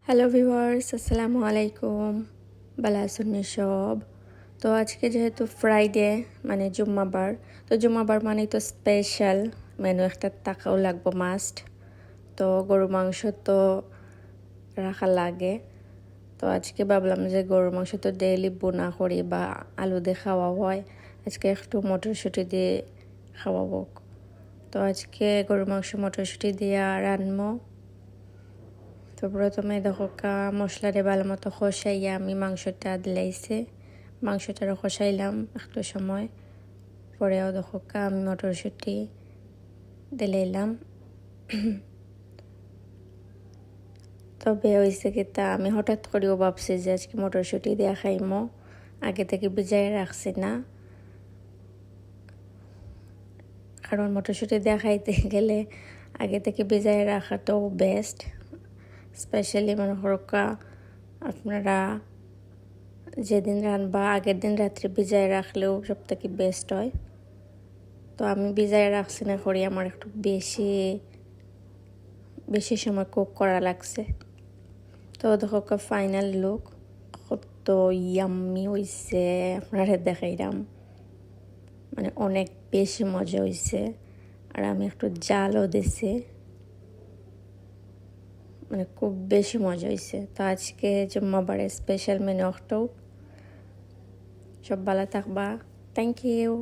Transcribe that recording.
Hello viewers, আসসালামু আলাইকুম। ভালো আছেন সব? তো আজকে যেহেতু ফ্রাইডে মানে জুম্মাবার, তো জুম্মাবার মানেই তো স্পেশাল মেনু একটা থাকাও লাগবো মাস্ট। তো গরু মাংস তো রাখা লাগে। তো আজকে ভাবলাম যে গরুর মাংস তো ডেইলি বোনা করি বা আলু দিয়ে খাওয়া হয়, আজকে একটু মটরশুঁটি দিয়ে খাওয়াবো। তো আজকে গরুর মাংস মটরশুঁটি দিয়ে রান্নবো। তো প্রথমে দেখো মশলারে ভালো মতো কষাইয়া আমি মাংসটা দিলাইছে, মাংসটা কষাইলাম একটু সময় পরেও দেখো আমি মটরশুঁটি দিলাইলাম। তবে হয়েছে কি তা আমি হঠাৎ করেও ভাবছি যে আজকে মটরশুঁটি দিয়ে খাইমো, আগে থেকে ভিজাই রাখছি না, কারণ মটরশুঁটি দিয়ে খাইতে গেলে আগে থেকে ভিজাই রাখাটাও বেস্ট। স্পেশালি মনে করো আপনারা যেদিন রান্না আগের দিন রাত্রে ভিজায় রাখলেও সব থেকে বেস্ট হয়। তো আমি ভিজায় রাখছি না করি আমার একটু বেশি সময় কুক করা লাগছে। তো দেখো ফাইনাল লুক কত ইয়াম্মি হয়েছে, আপনারা দেখাইলাম, মানে অনেক বেশি মজা হয়েছে। আর আমি একটু জালও দিছি, মানে খুব বেশি মজা হয়েছে। তো আজকে জুম্মাবারের স্পেশাল মেনু একটাও। সব ভালো থাকবা, থ্যাংক ইউ।